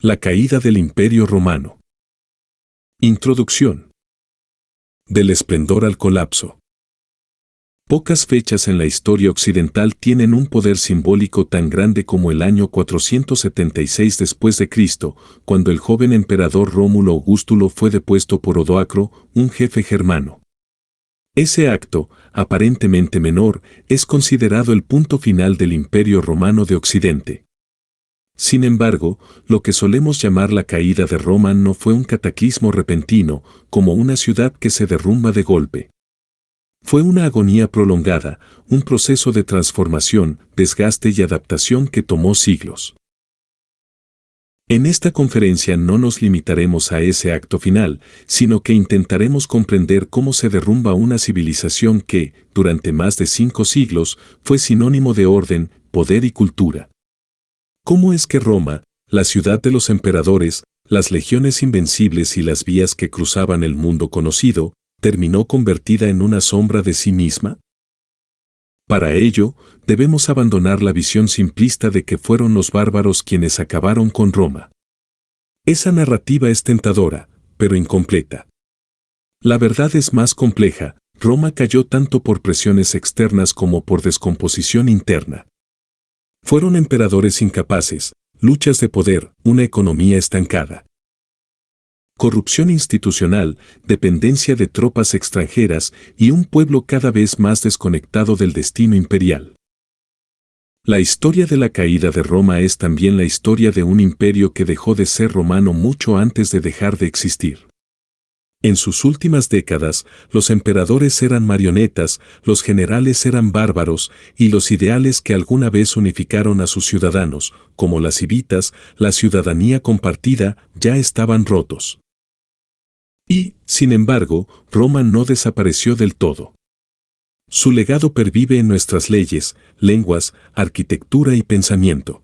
La caída del Imperio Romano. Introducción. Del esplendor al colapso. Pocas fechas en la historia occidental tienen un poder simbólico tan grande como el año 476 después de Cristo, cuando el joven emperador Rómulo Augustulo fue depuesto por Odoacro, un jefe germano. Ese acto, aparentemente menor, es considerado el punto final del Imperio Romano de Occidente. Sin embargo, lo que solemos llamar la caída de Roma no fue un cataclismo repentino, como una ciudad que se derrumba de golpe. Fue una agonía prolongada, un proceso de transformación, desgaste y adaptación que tomó siglos. En esta conferencia no nos limitaremos a ese acto final, sino que intentaremos comprender cómo se derrumba una civilización que, durante más de 5 siglos, fue sinónimo de orden, poder y cultura. ¿Cómo es que Roma, la ciudad de los emperadores, las legiones invencibles y las vías que cruzaban el mundo conocido, terminó convertida en una sombra de sí misma? Para ello, debemos abandonar la visión simplista de que fueron los bárbaros quienes acabaron con Roma. Esa narrativa es tentadora, pero incompleta. La verdad es más compleja. Roma cayó tanto por presiones externas como por descomposición interna. Fueron emperadores incapaces, luchas de poder, una economía estancada. Corrupción institucional, dependencia de tropas extranjeras y un pueblo cada vez más desconectado del destino imperial. La historia de la caída de Roma es también la historia de un imperio que dejó de ser romano mucho antes de dejar de existir. En sus últimas décadas, los emperadores eran marionetas, los generales eran bárbaros, y los ideales que alguna vez unificaron a sus ciudadanos, como las civitas, la ciudadanía compartida, ya estaban rotos. Y, sin embargo, Roma no desapareció del todo. Su legado pervive en nuestras leyes, lenguas, arquitectura y pensamiento.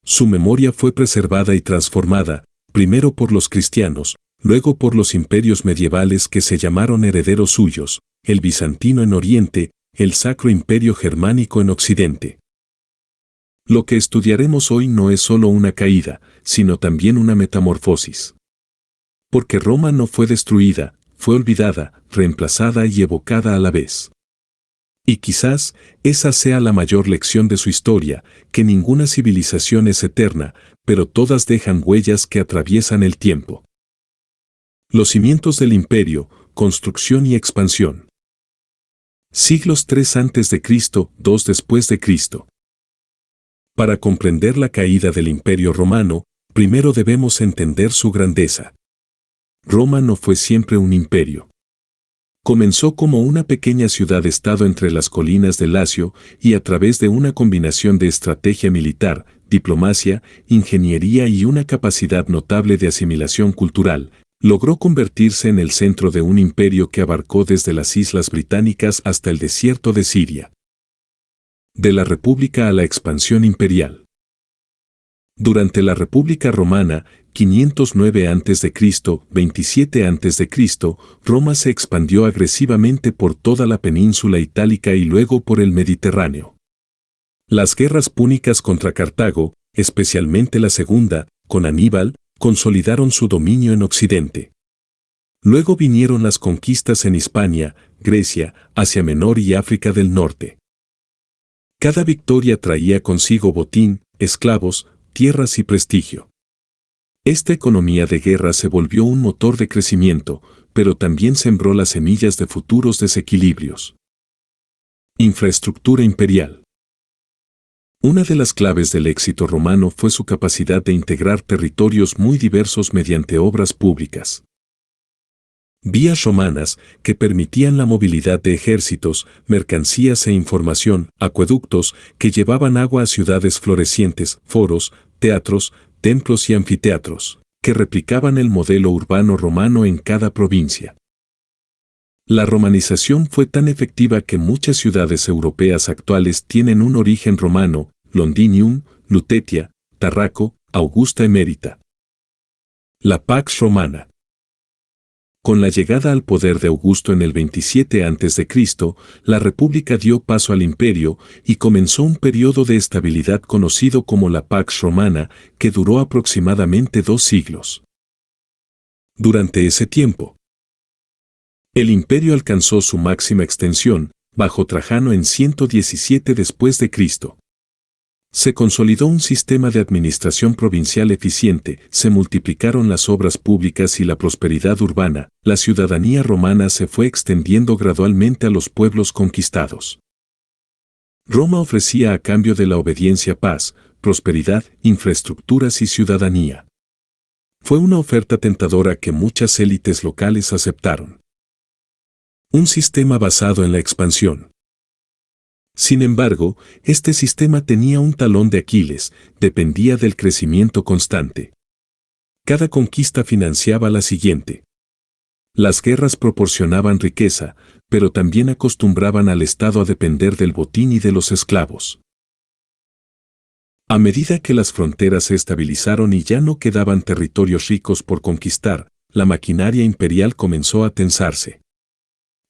Su memoria fue preservada y transformada, primero por los cristianos, luego por los imperios medievales que se llamaron herederos suyos, el bizantino en Oriente, el Sacro Imperio Germánico en Occidente. Lo que estudiaremos hoy no es solo una caída, sino también una metamorfosis. Porque Roma no fue destruida, fue olvidada, reemplazada y evocada a la vez. Y quizás esa sea la mayor lección de su historia, que ninguna civilización es eterna, pero todas dejan huellas que atraviesan el tiempo. Los cimientos del imperio, construcción y expansión. Siglos 3 antes de Cristo, 2 después de Cristo. Para comprender la caída del Imperio Romano, primero debemos entender su grandeza. Roma no fue siempre un imperio. Comenzó como una pequeña ciudad-estado entre las colinas del Lacio y a través de una combinación de estrategia militar, diplomacia, ingeniería y una capacidad notable de asimilación cultural, logró convertirse en el centro de un imperio que abarcó desde las Islas Británicas hasta el desierto de Siria. De la República a la expansión imperial. Durante la República Romana, 509 a.C., 27 a.C., Roma se expandió agresivamente por toda la península itálica y luego por el Mediterráneo. Las guerras púnicas contra Cartago, especialmente la segunda, con Aníbal, consolidaron su dominio en Occidente. Luego vinieron las conquistas en Hispania, Grecia, Asia Menor y África del Norte. Cada victoria traía consigo botín, esclavos, tierras y prestigio. Esta economía de guerra se volvió un motor de crecimiento, pero también sembró las semillas de futuros desequilibrios. Infraestructura imperial. Una de las claves del éxito romano fue su capacidad de integrar territorios muy diversos mediante obras públicas. Vías romanas que permitían la movilidad de ejércitos, mercancías e información, acueductos que llevaban agua a ciudades florecientes, foros, teatros, templos y anfiteatros, que replicaban el modelo urbano romano en cada provincia. La romanización fue tan efectiva que muchas ciudades europeas actuales tienen un origen romano: Londinium, Lutetia, Tarraco, Augusta Emérita. La Pax Romana. Con la llegada al poder de Augusto en el 27 a.C., la República dio paso al imperio y comenzó un periodo de estabilidad conocido como la Pax Romana, que duró aproximadamente 2 siglos. Durante ese tiempo, el imperio alcanzó su máxima extensión, bajo Trajano en 117 después de Cristo. Se consolidó un sistema de administración provincial eficiente, se multiplicaron las obras públicas y la prosperidad urbana, la ciudadanía romana se fue extendiendo gradualmente a los pueblos conquistados. Roma ofrecía a cambio de la obediencia paz, prosperidad, infraestructuras y ciudadanía. Fue una oferta tentadora que muchas élites locales aceptaron. Un sistema basado en la expansión. Sin embargo, este sistema tenía un talón de Aquiles, dependía del crecimiento constante. Cada conquista financiaba la siguiente. Las guerras proporcionaban riqueza, pero también acostumbraban al Estado a depender del botín y de los esclavos. A medida que las fronteras se estabilizaron y ya no quedaban territorios ricos por conquistar, la maquinaria imperial comenzó a tensarse.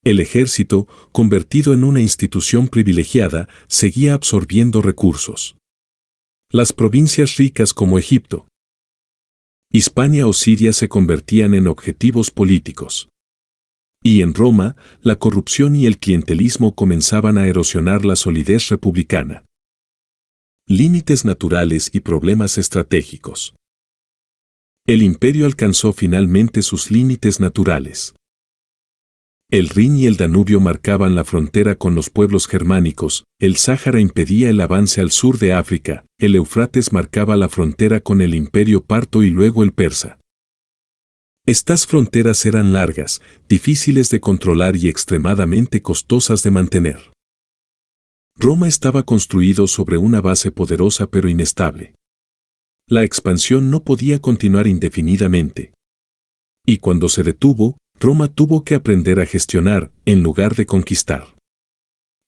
El ejército, convertido en una institución privilegiada, seguía absorbiendo recursos. Las provincias ricas como Egipto, Hispania o Siria se convertían en objetivos políticos. Y en Roma, la corrupción y el clientelismo comenzaban a erosionar la solidez republicana. Límites naturales y problemas estratégicos. El imperio alcanzó finalmente sus límites naturales. El Rin y el Danubio marcaban la frontera con los pueblos germánicos, el Sáhara impedía el avance al sur de África, el Éufrates marcaba la frontera con el imperio parto y luego el persa. Estas fronteras eran largas, difíciles de controlar y extremadamente costosas de mantener. Roma estaba construido sobre una base poderosa pero inestable. La expansión no podía continuar indefinidamente. Y cuando se detuvo, Roma tuvo que aprender a gestionar, en lugar de conquistar.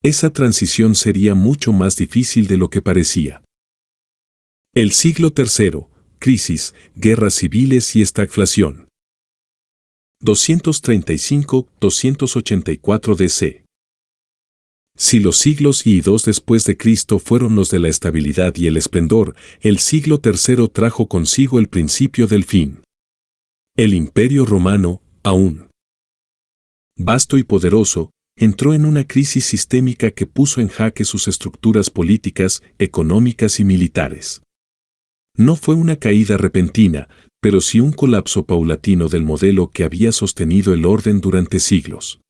Esa transición sería mucho más difícil de lo que parecía. El siglo III, crisis, guerras civiles y estagflación. 235-284 DC. Si los siglos I y II después de Cristo fueron los de la estabilidad y el esplendor, el siglo III trajo consigo el principio del fin. El Imperio Romano, aún vasto y poderoso, entró en una crisis sistémica que puso en jaque sus estructuras políticas, económicas y militares. No fue una caída repentina, pero sí un colapso paulatino del modelo que había sostenido el orden durante siglos.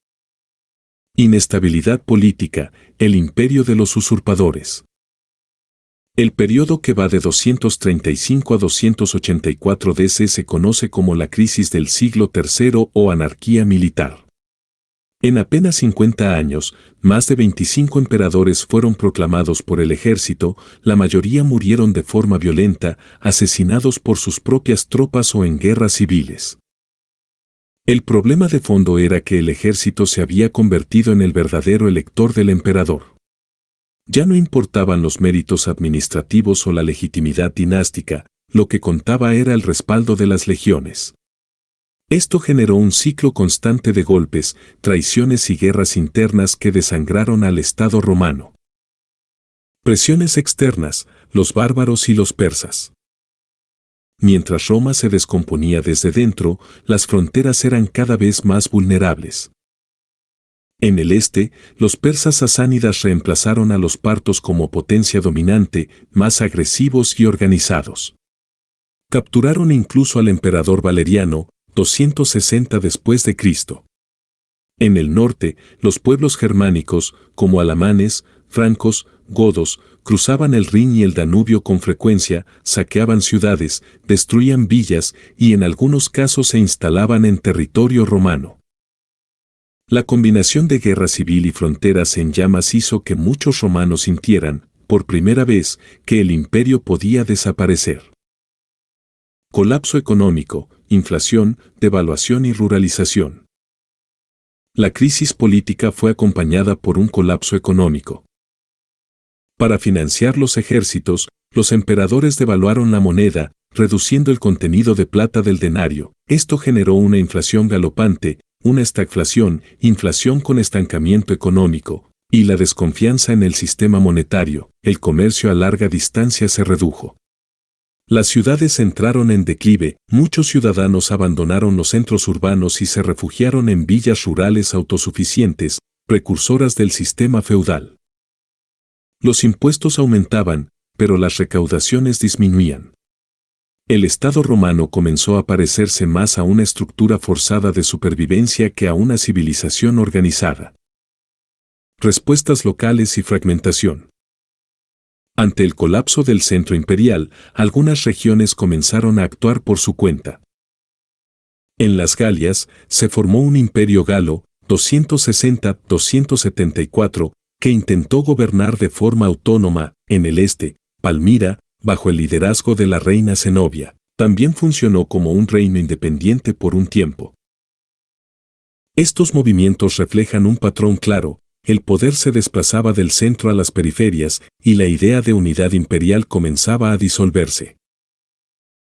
Inestabilidad política, el imperio de los usurpadores. El periodo que va de 235 a 284 DC se conoce como la crisis del siglo III o anarquía militar. En apenas 50 años, más de 25 emperadores fueron proclamados por el ejército, la mayoría murieron de forma violenta, asesinados por sus propias tropas o en guerras civiles. El problema de fondo era que el ejército se había convertido en el verdadero elector del emperador. Ya no importaban los méritos administrativos o la legitimidad dinástica, lo que contaba era el respaldo de las legiones. Esto generó un ciclo constante de golpes, traiciones y guerras internas que desangraron al Estado romano. Presiones externas, los bárbaros y los persas. Mientras Roma se descomponía desde dentro, las fronteras eran cada vez más vulnerables. En el este, los persas sasánidas reemplazaron a los partos como potencia dominante, más agresivos y organizados. Capturaron incluso al emperador Valeriano, 260 después de Cristo. En el norte, los pueblos germánicos, como alamanes, francos, godos, cruzaban el Rin y el Danubio con frecuencia, saqueaban ciudades, destruían villas y en algunos casos se instalaban en territorio romano. La combinación de guerra civil y fronteras en llamas hizo que muchos romanos sintieran, por primera vez, que el imperio podía desaparecer. Colapso económico, inflación, devaluación y ruralización. La crisis política fue acompañada por un colapso económico. Para financiar los ejércitos, los emperadores devaluaron la moneda, reduciendo el contenido de plata del denario. Esto generó una inflación galopante, una estagflación, inflación con estancamiento económico, y la desconfianza en el sistema monetario. El comercio a larga distancia se redujo. Las ciudades entraron en declive, muchos ciudadanos abandonaron los centros urbanos y se refugiaron en villas rurales autosuficientes, precursoras del sistema feudal. Los impuestos aumentaban, pero las recaudaciones disminuían. El Estado romano comenzó a parecerse más a una estructura forzada de supervivencia que a una civilización organizada. Respuestas locales y fragmentación. Ante el colapso del centro imperial, algunas regiones comenzaron a actuar por su cuenta. En las Galias, se formó un imperio galo, 260-274, que intentó gobernar de forma autónoma. En el este, Palmira, bajo el liderazgo de la reina Zenobia, también funcionó como un reino independiente por un tiempo. Estos movimientos reflejan un patrón claro: el poder se desplazaba del centro a las periferias y la idea de unidad imperial comenzaba a disolverse.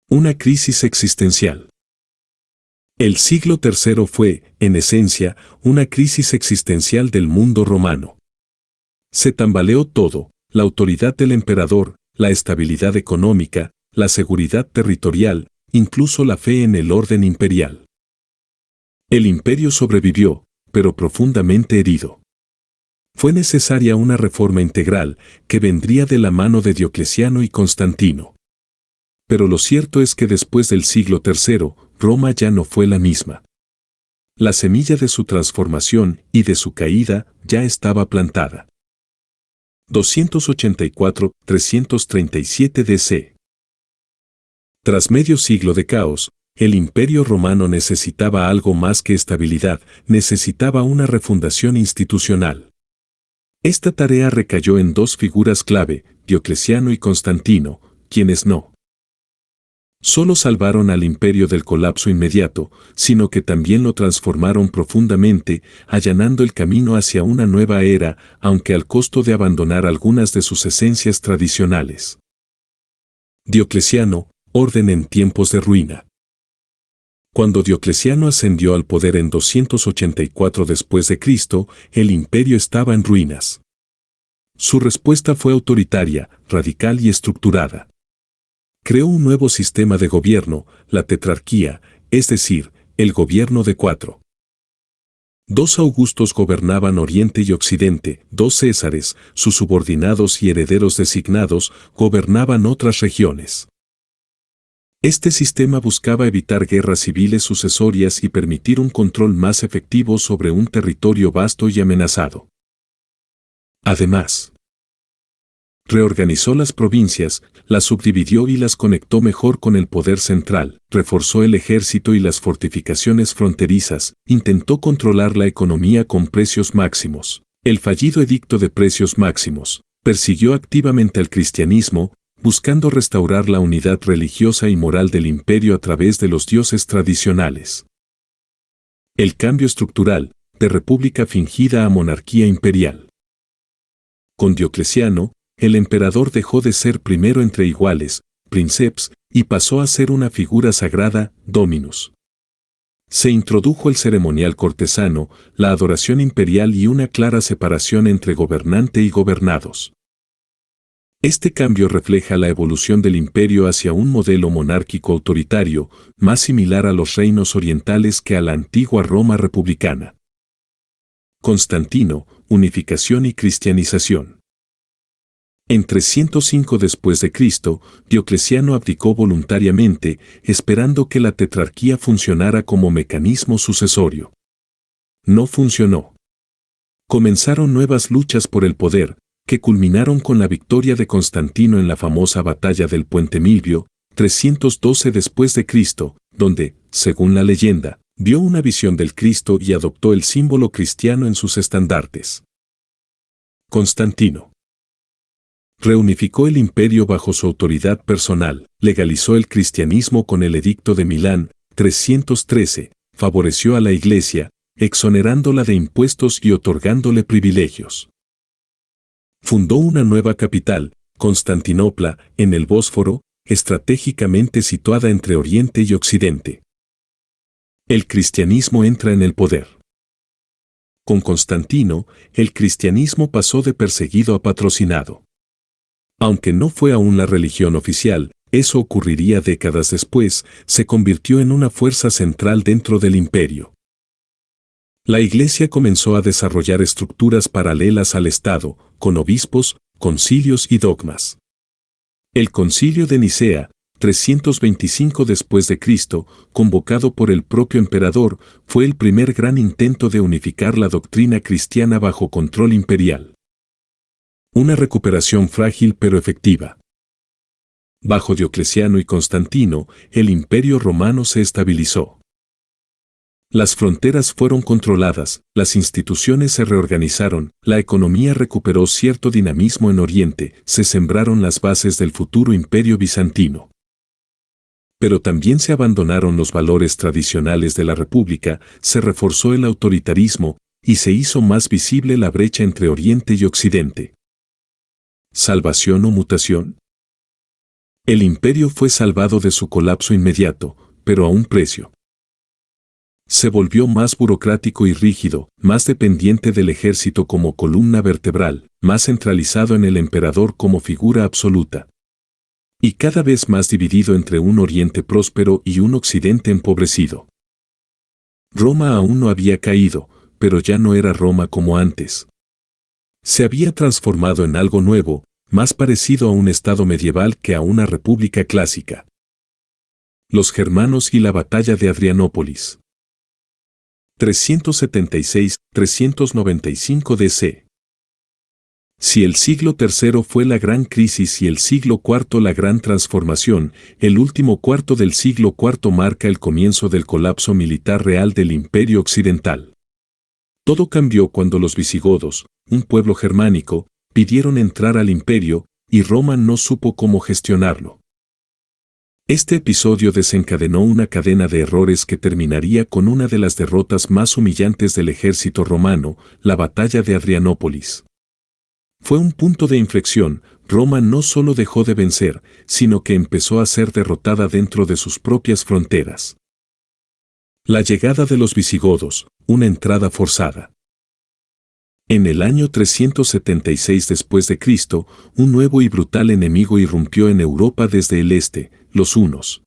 Una crisis existencial. El siglo III fue, en esencia, una crisis existencial del mundo romano. Se tambaleó todo: la autoridad del emperador, la estabilidad económica, la seguridad territorial, incluso la fe en el orden imperial. El imperio sobrevivió, pero profundamente herido. Fue necesaria una reforma integral que vendría de la mano de Diocleciano y Constantino. Pero lo cierto es que después del siglo III, Roma ya no fue la misma. La semilla de su transformación y de su caída ya estaba plantada. 284-337 DC. Tras medio siglo de caos, el Imperio Romano necesitaba algo más que estabilidad, necesitaba una refundación institucional. Esta tarea recayó en dos figuras clave, Diocleciano y Constantino, quienes no solo salvaron al imperio del colapso inmediato, sino que también lo transformaron profundamente, allanando el camino hacia una nueva era, aunque al costo de abandonar algunas de sus esencias tradicionales. Diocleciano, orden en tiempos de ruina. Cuando Diocleciano ascendió al poder en 284 después de Cristo, el imperio estaba en ruinas. Su respuesta fue autoritaria, radical y estructurada. Creó un nuevo sistema de gobierno, la tetrarquía, es decir, el gobierno de 4. Dos Augustos gobernaban Oriente y Occidente, dos Césares, sus subordinados y herederos designados, gobernaban otras regiones. Este sistema buscaba evitar guerras civiles sucesorias y permitir un control más efectivo sobre un territorio vasto y amenazado. Además, reorganizó las provincias, las subdividió y las conectó mejor con el poder central, reforzó el ejército y las fortificaciones fronterizas, intentó controlar la economía con precios máximos. El fallido edicto de precios máximos, persiguió activamente al cristianismo, buscando restaurar la unidad religiosa y moral del imperio a través de los dioses tradicionales. El cambio estructural, de república fingida a monarquía imperial. Con Diocleciano, el emperador dejó de ser primero entre iguales, princeps, y pasó a ser una figura sagrada, dominus. Se introdujo el ceremonial cortesano, la adoración imperial y una clara separación entre gobernante y gobernados. Este cambio refleja la evolución del imperio hacia un modelo monárquico autoritario, más similar a los reinos orientales que a la antigua Roma republicana. Constantino, unificación y cristianización. En 305 después de Cristo, Diocleciano abdicó voluntariamente, esperando que la tetrarquía funcionara como mecanismo sucesorio. No funcionó. Comenzaron nuevas luchas por el poder, que culminaron con la victoria de Constantino en la famosa batalla del Puente Milvio, 312 después de Cristo, donde, según la leyenda, vio una visión del Cristo y adoptó el símbolo cristiano en sus estandartes. Constantino reunificó el imperio bajo su autoridad personal, legalizó el cristianismo con el Edicto de Milán, 313, favoreció a la Iglesia, exonerándola de impuestos y otorgándole privilegios. Fundó una nueva capital, Constantinopla, en el Bósforo, estratégicamente situada entre Oriente y Occidente. El cristianismo entra en el poder. Con Constantino, el cristianismo pasó de perseguido a patrocinado. Aunque no fue aún la religión oficial, eso ocurriría décadas después, se convirtió en una fuerza central dentro del imperio. La Iglesia comenzó a desarrollar estructuras paralelas al Estado, con obispos, concilios y dogmas. El Concilio de Nicea, 325 después de Cristo, convocado por el propio emperador, fue el primer gran intento de unificar la doctrina cristiana bajo control imperial. Una recuperación frágil pero efectiva. Bajo Diocleciano y Constantino, el Imperio Romano se estabilizó. Las fronteras fueron controladas, las instituciones se reorganizaron, la economía recuperó cierto dinamismo en Oriente, se sembraron las bases del futuro imperio bizantino. Pero también se abandonaron los valores tradicionales de la República, se reforzó el autoritarismo, y se hizo más visible la brecha entre Oriente y Occidente. ¿Salvación o mutación? El imperio fue salvado de su colapso inmediato, pero a un precio. Se volvió más burocrático y rígido, más dependiente del ejército como columna vertebral, más centralizado en el emperador como figura absoluta. Y cada vez más dividido entre un Oriente próspero y un Occidente empobrecido. Roma aún no había caído, pero ya no era Roma como antes. Se había transformado en algo nuevo, más parecido a un estado medieval que a una república clásica. Los germanos y la batalla de Adrianópolis. 376-395 DC. Si el siglo III fue la gran crisis y el siglo IV la gran transformación, el último cuarto del siglo IV marca el comienzo del colapso militar real del Imperio Occidental. Todo cambió cuando los visigodos, un pueblo germánico, pidieron entrar al imperio, y Roma no supo cómo gestionarlo. Este episodio desencadenó una cadena de errores que terminaría con una de las derrotas más humillantes del ejército romano, la batalla de Adrianópolis. Fue un punto de inflexión. Roma no solo dejó de vencer, sino que empezó a ser derrotada dentro de sus propias fronteras. La llegada de los visigodos, una entrada forzada. En el año 376 después de Cristo, un nuevo y brutal enemigo irrumpió en Europa desde el este, los hunos.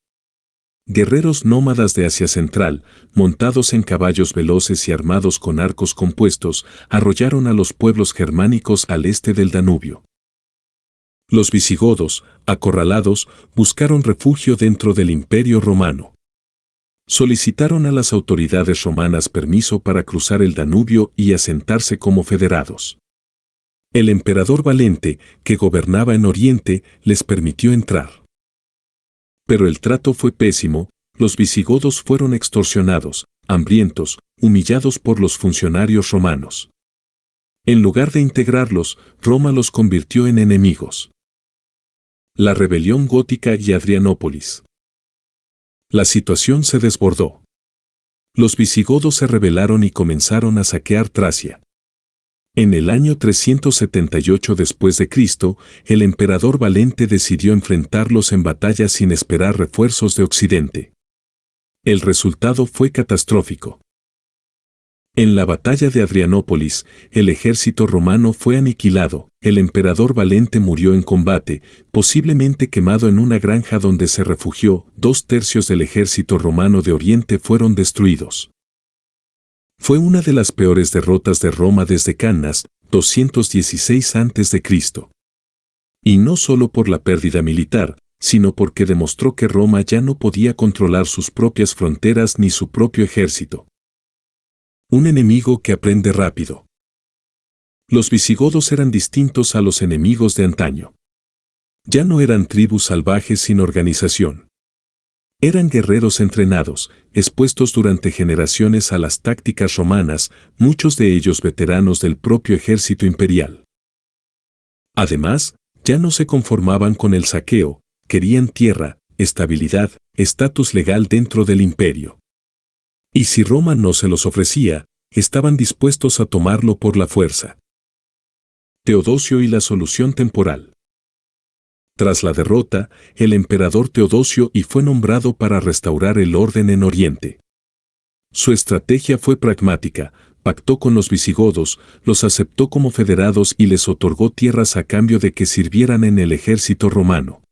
Guerreros nómadas de Asia Central, montados en caballos veloces y armados con arcos compuestos, arrollaron a los pueblos germánicos al este del Danubio. Los visigodos, acorralados, buscaron refugio dentro del Imperio Romano. Solicitaron a las autoridades romanas permiso para cruzar el Danubio y asentarse como federados. El emperador Valente, que gobernaba en Oriente, les permitió entrar. Pero el trato fue pésimo, los visigodos fueron extorsionados, hambrientos, humillados por los funcionarios romanos. En lugar de integrarlos, Roma los convirtió en enemigos. La rebelión gótica y Adrianópolis. La situación se desbordó. Los visigodos se rebelaron y comenzaron a saquear Tracia. En el año 378 después de Cristo, el emperador Valente decidió enfrentarlos en batalla sin esperar refuerzos de Occidente. El resultado fue catastrófico. En la batalla de Adrianópolis, el ejército romano fue aniquilado, el emperador Valente murió en combate, posiblemente quemado en una granja donde se refugió, 2/3 del ejército romano de Oriente fueron destruidos. Fue una de las peores derrotas de Roma desde Cannas, 216 a.C. Y no solo por la pérdida militar, sino porque demostró que Roma ya no podía controlar sus propias fronteras ni su propio ejército. Un enemigo que aprende rápido. Los visigodos eran distintos a los enemigos de antaño. Ya no eran tribus salvajes sin organización. Eran guerreros entrenados, expuestos durante generaciones a las tácticas romanas, muchos de ellos veteranos del propio ejército imperial. Además, ya no se conformaban con el saqueo, querían tierra, estabilidad, estatus legal dentro del imperio. Y si Roma no se los ofrecía, estaban dispuestos a tomarlo por la fuerza. Teodosio y la solución temporal. Tras la derrota, el emperador Teodosio I fue nombrado para restaurar el orden en Oriente. Su estrategia fue pragmática, pactó con los visigodos, los aceptó como federados y les otorgó tierras a cambio de que sirvieran en el ejército romano.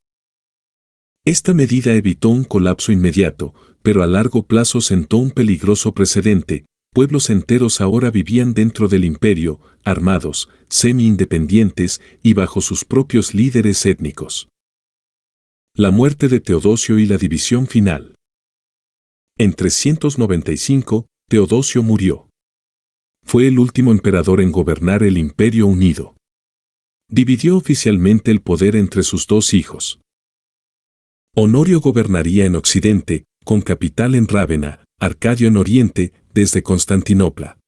Esta medida evitó un colapso inmediato, pero a largo plazo sentó un peligroso precedente. Pueblos enteros ahora vivían dentro del imperio, armados, semi-independientes y bajo sus propios líderes étnicos. La muerte de Teodosio y la división final. En 395, Teodosio murió. Fue el último emperador en gobernar el Imperio Unido. Dividió oficialmente el poder entre sus dos hijos. Honorio gobernaría en Occidente, con capital en Rávena, Arcadio en Oriente, desde Constantinopla.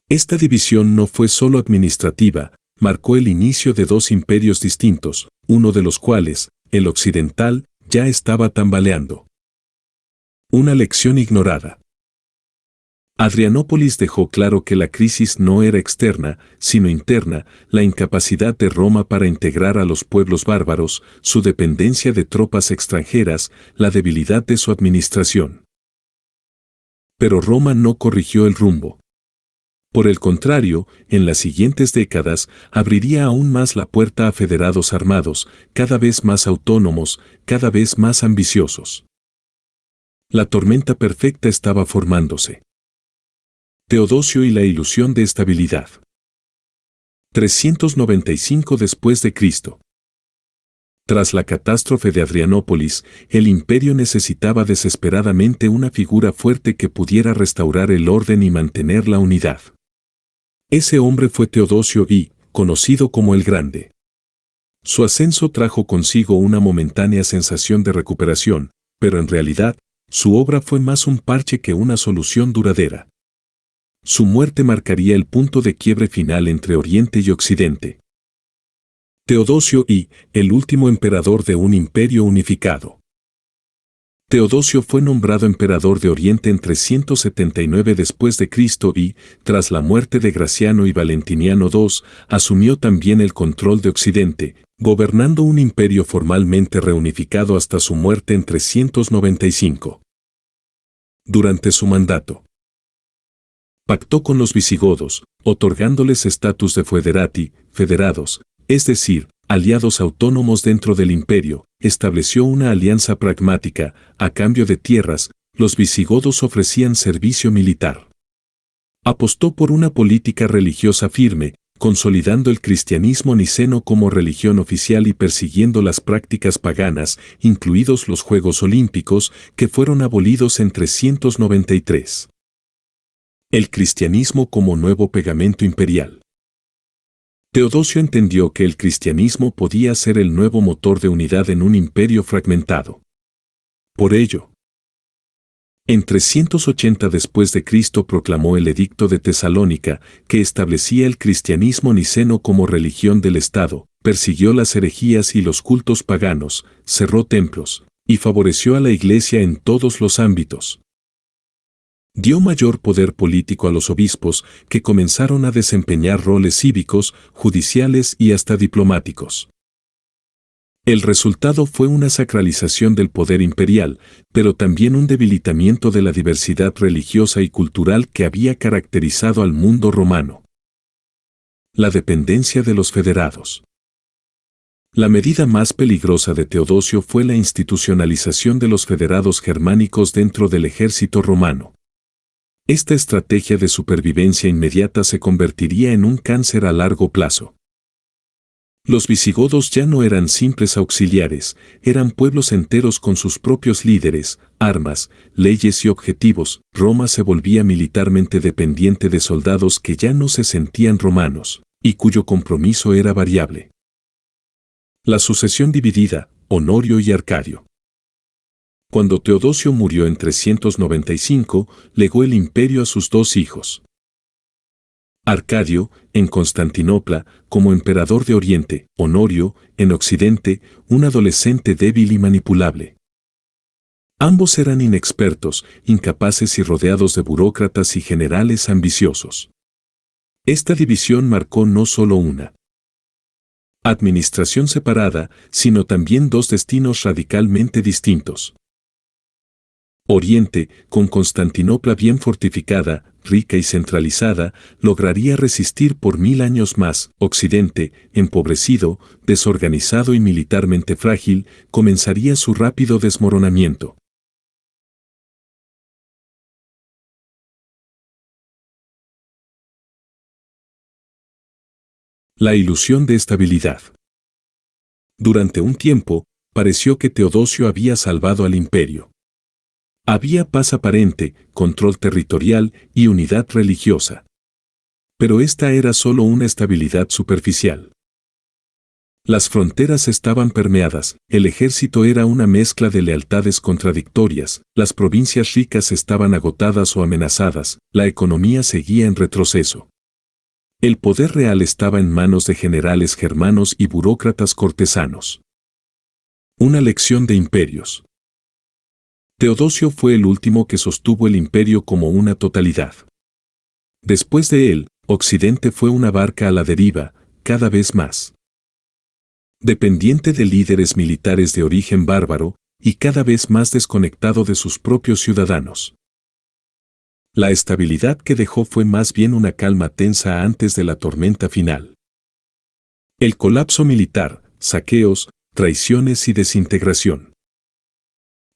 Esta división no fue solo administrativa, marcó el inicio de dos imperios distintos, uno de los cuales, el occidental, ya estaba tambaleando. Una lección ignorada. Adrianópolis dejó claro que la crisis no era externa, sino interna, la incapacidad de Roma para integrar a los pueblos bárbaros, su dependencia de tropas extranjeras, la debilidad de su administración. Pero Roma no corrigió el rumbo. Por el contrario, en las siguientes décadas, abriría aún más la puerta a federados armados, cada vez más autónomos, cada vez más ambiciosos. La tormenta perfecta estaba formándose. Teodosio y la ilusión de estabilidad. 395 después de Cristo. Tras la catástrofe de Adrianópolis, el imperio necesitaba desesperadamente una figura fuerte que pudiera restaurar el orden y mantener la unidad. Ese hombre fue Teodosio I, conocido como el Grande. Su ascenso trajo consigo una momentánea sensación de recuperación, pero en realidad, su obra fue más un parche que una solución duradera. Su muerte marcaría el punto de quiebre final entre Oriente y Occidente. Teodosio I, el último emperador de un imperio unificado. Teodosio fue nombrado emperador de Oriente en 379 después de Cristo y, tras la muerte de Graciano y Valentiniano II, asumió también el control de Occidente, gobernando un imperio formalmente reunificado hasta su muerte en 395. Durante su mandato, pactó con los visigodos, otorgándoles estatus de foederati, federados, es decir, aliados autónomos dentro del imperio, estableció una alianza pragmática, a cambio de tierras, los visigodos ofrecían servicio militar. Apostó por una política religiosa firme, consolidando el cristianismo niceno como religión oficial y persiguiendo las prácticas paganas, incluidos los Juegos Olímpicos, que fueron abolidos en 393. El cristianismo como nuevo pegamento imperial. Teodosio entendió que el cristianismo podía ser el nuevo motor de unidad en un imperio fragmentado. Por ello, en 380 después de Cristo proclamó el Edicto de Tesalónica, que establecía el cristianismo niceno como religión del Estado, persiguió las herejías y los cultos paganos, cerró templos, y favoreció a la Iglesia en todos los ámbitos. Dio mayor poder político a los obispos, que comenzaron a desempeñar roles cívicos, judiciales y hasta diplomáticos. El resultado fue una sacralización del poder imperial, pero también un debilitamiento de la diversidad religiosa y cultural que había caracterizado al mundo romano. La dependencia de los federados. La medida más peligrosa de Teodosio fue la institucionalización de los federados germánicos dentro del ejército romano. Esta estrategia de supervivencia inmediata se convertiría en un cáncer a largo plazo. Los visigodos ya no eran simples auxiliares, eran pueblos enteros con sus propios líderes, armas, leyes y objetivos. Roma se volvía militarmente dependiente de soldados que ya no se sentían romanos, y cuyo compromiso era variable. La sucesión dividida, Honorio y Arcadio. Cuando Teodosio murió en 395, legó el imperio a sus dos hijos. Arcadio, en Constantinopla, como emperador de Oriente, Honorio, en Occidente, un adolescente débil y manipulable. Ambos eran inexpertos, incapaces y rodeados de burócratas y generales ambiciosos. Esta división marcó no solo una administración separada, sino también dos destinos radicalmente distintos. Oriente, con Constantinopla bien fortificada, rica y centralizada, lograría resistir por 1000 años más. Occidente, empobrecido, desorganizado y militarmente frágil, comenzaría su rápido desmoronamiento. La ilusión de estabilidad. Durante un tiempo, pareció que Teodosio había salvado al imperio. Había paz aparente, control territorial y unidad religiosa. Pero esta era solo una estabilidad superficial. Las fronteras estaban permeadas, el ejército era una mezcla de lealtades contradictorias, las provincias ricas estaban agotadas o amenazadas, la economía seguía en retroceso. El poder real estaba en manos de generales germanos y burócratas cortesanos. Una lección de imperios. Teodosio fue el último que sostuvo el imperio como una totalidad. Después de él, Occidente fue una barca a la deriva, cada vez más dependiente de líderes militares de origen bárbaro y cada vez más desconectado de sus propios ciudadanos. La estabilidad que dejó fue más bien una calma tensa antes de la tormenta final. El colapso militar, saqueos, traiciones y desintegración.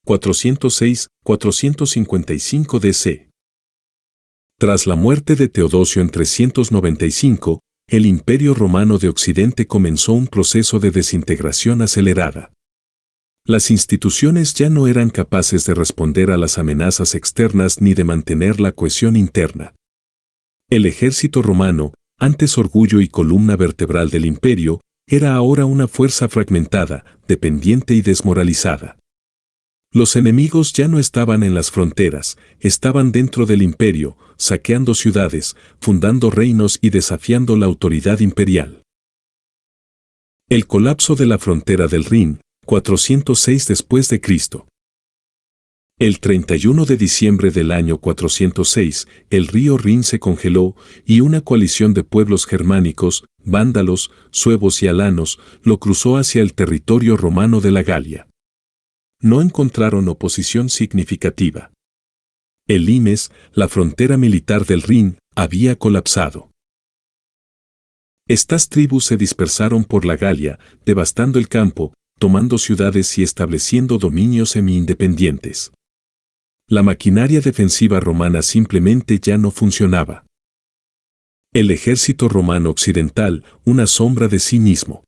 406-455 DC. Tras la muerte de Teodosio en 395, el Imperio Romano de Occidente comenzó un proceso de desintegración acelerada. Las instituciones ya no eran capaces de responder a las amenazas externas ni de mantener la cohesión interna. El ejército romano, antes orgullo y columna vertebral del imperio, era ahora una fuerza fragmentada, dependiente y desmoralizada. Los enemigos ya no estaban en las fronteras, estaban dentro del imperio, saqueando ciudades, fundando reinos y desafiando la autoridad imperial. El colapso de la frontera del Rin, 406 después de Cristo. El 31 de diciembre del año 406, el río Rin se congeló y una coalición de pueblos germánicos, vándalos, suevos y alanos, lo cruzó hacia el territorio romano de la Galia. No encontraron oposición significativa. El limes, la frontera militar del Rin, había colapsado. Estas tribus se dispersaron por la Galia, devastando el campo, tomando ciudades y estableciendo dominios semi-independientes. La maquinaria defensiva romana simplemente ya no funcionaba. El ejército romano occidental, una sombra de sí mismo.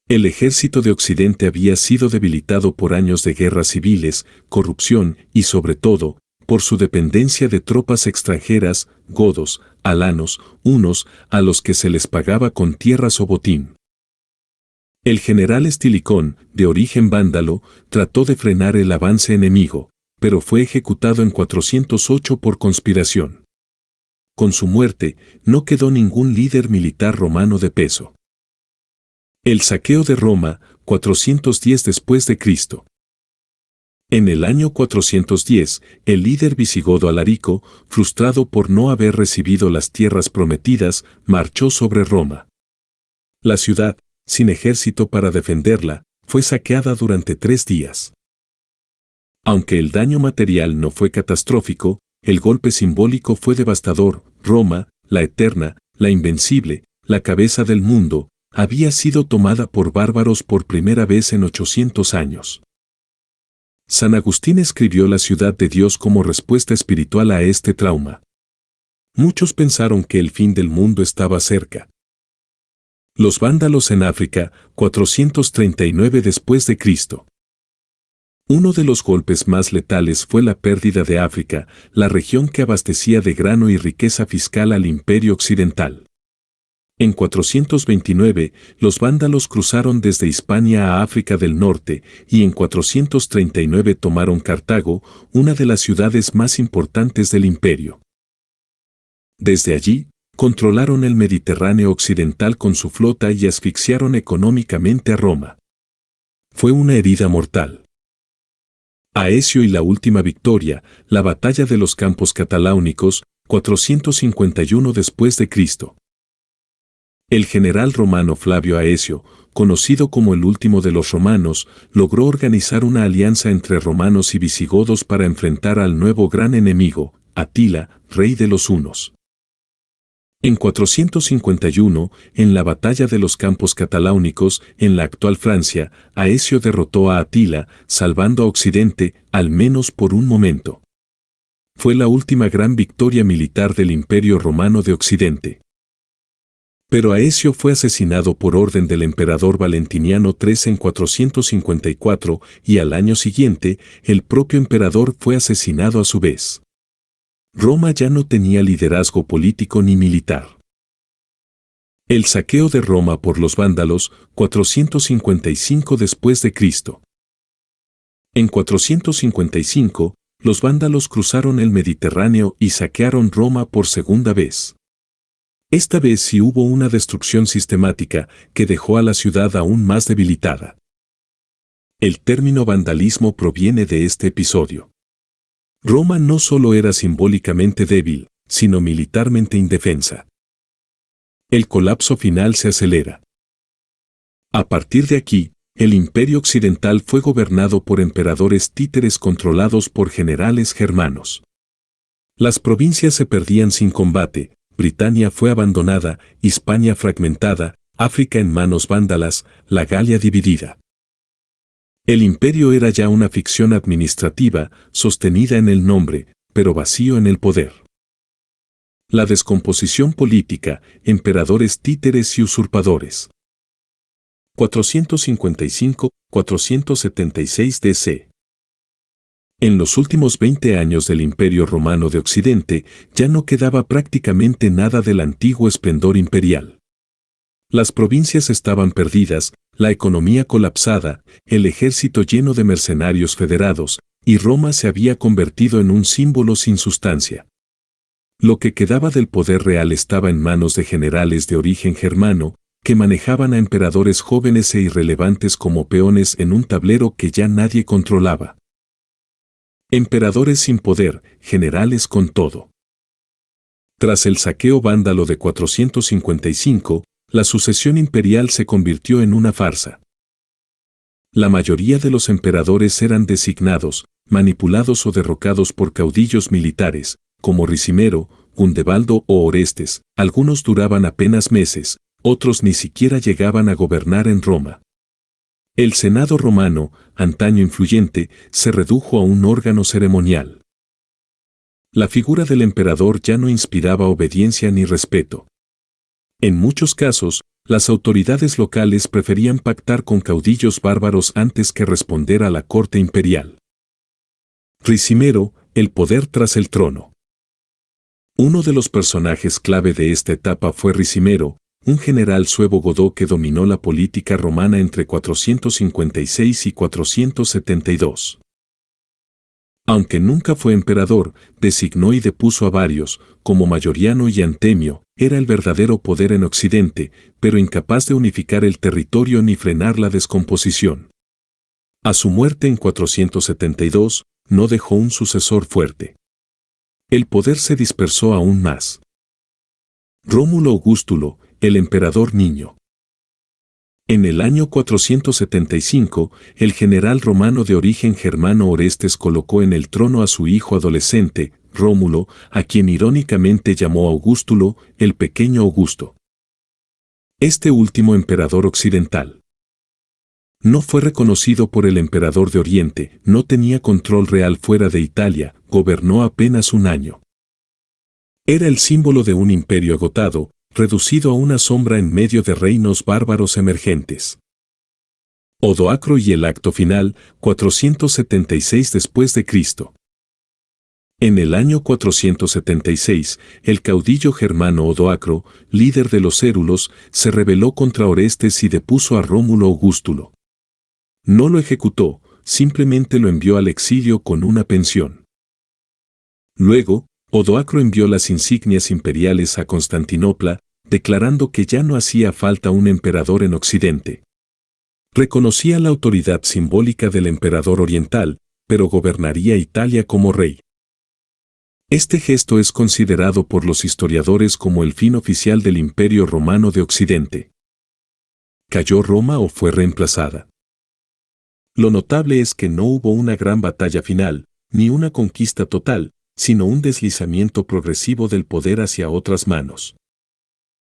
El ejército de Occidente había sido debilitado por años de guerras civiles, corrupción y, sobre todo, por su dependencia de tropas extranjeras, godos, alanos, hunos, a los que se les pagaba con tierras o botín. El general Estilicón, de origen vándalo, trató de frenar el avance enemigo, pero fue ejecutado en 408 por conspiración. Con su muerte, no quedó ningún líder militar romano de peso. El saqueo de Roma, 410 después de Cristo. En el año 410, el líder visigodo Alarico, frustrado por no haber recibido las tierras prometidas, marchó sobre Roma. La ciudad, sin ejército para defenderla, fue saqueada durante 3 días. Aunque el daño material no fue catastrófico, el golpe simbólico fue devastador. Roma, la eterna, la invencible, la cabeza del mundo, había sido tomada por bárbaros por primera vez en 800 años. San Agustín escribió La ciudad de Dios como respuesta espiritual a este trauma. Muchos pensaron que el fin del mundo estaba cerca. Los vándalos en África, 439 después de Cristo. Uno de los golpes más letales fue la pérdida de África, la región que abastecía de grano y riqueza fiscal al Imperio Occidental. En 429, los vándalos cruzaron desde Hispania a África del Norte y en 439 tomaron Cartago, una de las ciudades más importantes del imperio. Desde allí, controlaron el Mediterráneo occidental con su flota y asfixiaron económicamente a Roma. Fue una herida mortal. Aecio y la última victoria, la batalla de los Campos Cataláunicos, 451 después de Cristo. El general romano Flavio Aecio, conocido como el último de los romanos, logró organizar una alianza entre romanos y visigodos para enfrentar al nuevo gran enemigo, Atila, rey de los hunos. En 451, en la batalla de los Campos Cataláunicos, en la actual Francia, Aecio derrotó a Atila, salvando a Occidente, al menos por un momento. Fue la última gran victoria militar del Imperio Romano de Occidente. Pero Aecio fue asesinado por orden del emperador Valentiniano III en 454 y al año siguiente, el propio emperador fue asesinado a su vez. Roma ya no tenía liderazgo político ni militar. El saqueo de Roma por los vándalos, 455 después de Cristo. En 455, los vándalos cruzaron el Mediterráneo y saquearon Roma por segunda vez. Esta vez sí hubo una destrucción sistemática que dejó a la ciudad aún más debilitada. El término vandalismo proviene de este episodio. Roma no solo era simbólicamente débil, sino militarmente indefensa. El colapso final se acelera. A partir de aquí, el Imperio Occidental fue gobernado por emperadores títeres controlados por generales germanos. Las provincias se perdían sin combate, Britania fue abandonada, Hispania fragmentada, África en manos vándalas, la Galia dividida. El imperio era ya una ficción administrativa, sostenida en el nombre, pero vacío en el poder. La descomposición política, emperadores títeres y usurpadores. 455-476 DC. En los últimos 20 años del Imperio Romano de Occidente, ya no quedaba prácticamente nada del antiguo esplendor imperial. Las provincias estaban perdidas, la economía colapsada, el ejército lleno de mercenarios federados, y Roma se había convertido en un símbolo sin sustancia. Lo que quedaba del poder real estaba en manos de generales de origen germano, que manejaban a emperadores jóvenes e irrelevantes como peones en un tablero que ya nadie controlaba. Emperadores sin poder, generales con todo. Tras el saqueo vándalo de 455, la sucesión imperial se convirtió en una farsa. La mayoría de los emperadores eran designados, manipulados o derrocados por caudillos militares, como Ricimero, Gundebaldo o Orestes. Algunos duraban apenas meses, otros ni siquiera llegaban a gobernar en Roma. El Senado romano, antaño influyente, se redujo a un órgano ceremonial. La figura del emperador ya no inspiraba obediencia ni respeto. En muchos casos, las autoridades locales preferían pactar con caudillos bárbaros antes que responder a la corte imperial. Ricimero, el poder tras el trono. Uno de los personajes clave de esta etapa fue Ricimero, un general suevo-godó que dominó la política romana entre 456 y 472. Aunque nunca fue emperador, designó y depuso a varios, como Mayoriano y Antemio, era el verdadero poder en Occidente, pero incapaz de unificar el territorio ni frenar la descomposición. A su muerte en 472, no dejó un sucesor fuerte. El poder se dispersó aún más. Rómulo Augustulo, el emperador niño. En el año 475, el general romano de origen germano Orestes colocó en el trono a su hijo adolescente, Rómulo, a quien irónicamente llamó Augustulo, el pequeño Augusto. Este último emperador occidental no fue reconocido por el emperador de Oriente, no tenía control real fuera de Italia, gobernó apenas un año. Era el símbolo de un imperio agotado, reducido a una sombra en medio de reinos bárbaros emergentes. Odoacro y el acto final, 476 después de Cristo. En el año 476, el caudillo germano Odoacro, líder de los érulos, se rebeló contra Orestes y depuso a Rómulo Augustulo. No lo ejecutó, simplemente lo envió al exilio con una pensión. Luego, Odoacro envió las insignias imperiales a Constantinopla, declarando que ya no hacía falta un emperador en Occidente. Reconocía la autoridad simbólica del emperador oriental, pero gobernaría Italia como rey. Este gesto es considerado por los historiadores como el fin oficial del Imperio Romano de Occidente. ¿Cayó Roma o fue reemplazada? Lo notable es que no hubo una gran batalla final, ni una conquista total, sino un deslizamiento progresivo del poder hacia otras manos.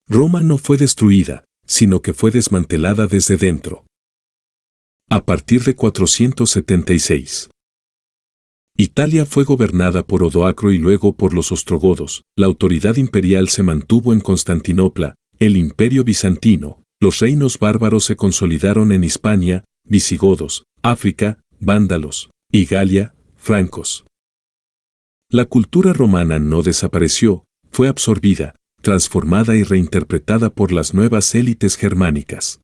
Roma no fue destruida, sino que fue desmantelada desde dentro. A partir de 476. Italia fue gobernada por Odoacro y luego por los ostrogodos. La autoridad imperial se mantuvo en Constantinopla, el Imperio bizantino. Los reinos bárbaros se consolidaron en Hispania, visigodos, África, vándalos, y Galia, francos. La cultura romana no desapareció, fue absorbida, transformada y reinterpretada por las nuevas élites germánicas.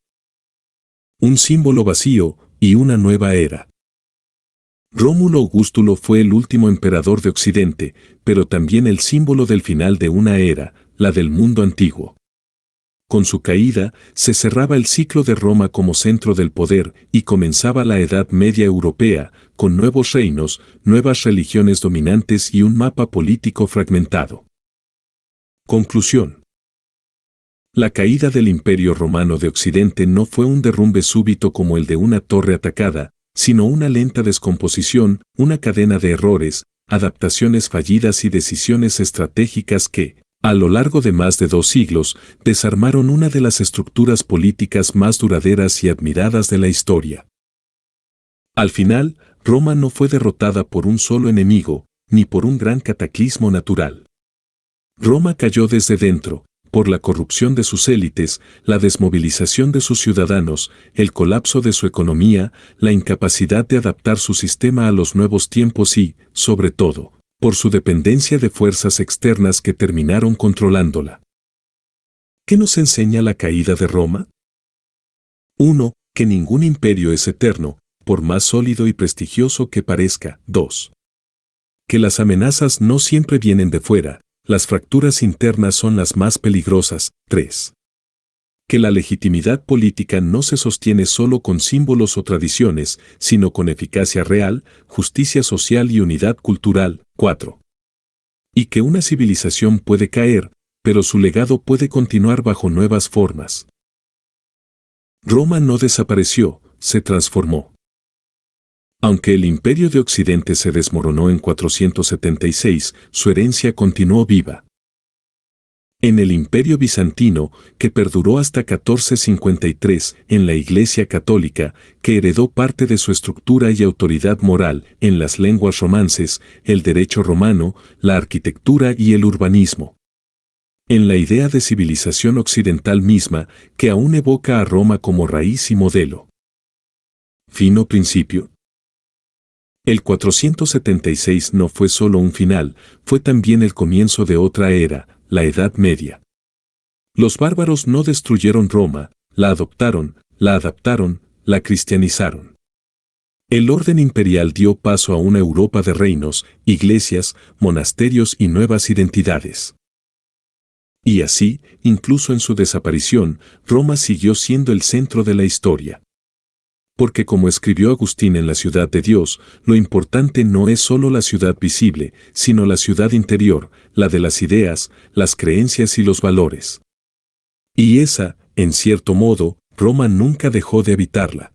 Un símbolo vacío y una nueva era. Rómulo Augustulo fue el último emperador de Occidente, pero también el símbolo del final de una era, la del mundo antiguo. Con su caída, se cerraba el ciclo de Roma como centro del poder y comenzaba la Edad Media europea, con nuevos reinos, nuevas religiones dominantes y un mapa político fragmentado. Conclusión. La caída del Imperio Romano de Occidente no fue un derrumbe súbito como el de una torre atacada, sino una lenta descomposición, una cadena de errores, adaptaciones fallidas y decisiones estratégicas que, a lo largo de más de 2 siglos, desarmaron una de las estructuras políticas más duraderas y admiradas de la historia. Al final, Roma no fue derrotada por un solo enemigo, ni por un gran cataclismo natural. Roma cayó desde dentro, por la corrupción de sus élites, la desmovilización de sus ciudadanos, el colapso de su economía, la incapacidad de adaptar su sistema a los nuevos tiempos y, sobre todo, por su dependencia de fuerzas externas que terminaron controlándola. ¿Qué nos enseña la caída de Roma? 1. Que ningún imperio es eterno, por más sólido y prestigioso que parezca. 2. Que las amenazas no siempre vienen de fuera, las fracturas internas son las más peligrosas. 3. Que la legitimidad política no se sostiene solo con símbolos o tradiciones, sino con eficacia real, justicia social y unidad cultural. 4. Y que una civilización puede caer, pero su legado puede continuar bajo nuevas formas. Roma no desapareció, se transformó. Aunque el Imperio de Occidente se desmoronó en 476, su herencia continuó viva. En el Imperio bizantino, que perduró hasta 1453, en la Iglesia católica, que heredó parte de su estructura y autoridad moral en las lenguas romances, el derecho romano, la arquitectura y el urbanismo. En la idea de civilización occidental misma, que aún evoca a Roma como raíz y modelo. ¿Fin o principio? El 476 no fue solo un final, fue también el comienzo de otra era, la Edad Media. Los bárbaros no destruyeron Roma, la adoptaron, la adaptaron, la cristianizaron. El orden imperial dio paso a una Europa de reinos, iglesias, monasterios y nuevas identidades. Y así, incluso en su desaparición, Roma siguió siendo el centro de la historia. Porque como escribió Agustín en La Ciudad de Dios, lo importante no es solo la ciudad visible, sino la ciudad interior, la de las ideas, las creencias y los valores. Y esa, en cierto modo, Roma nunca dejó de habitarla.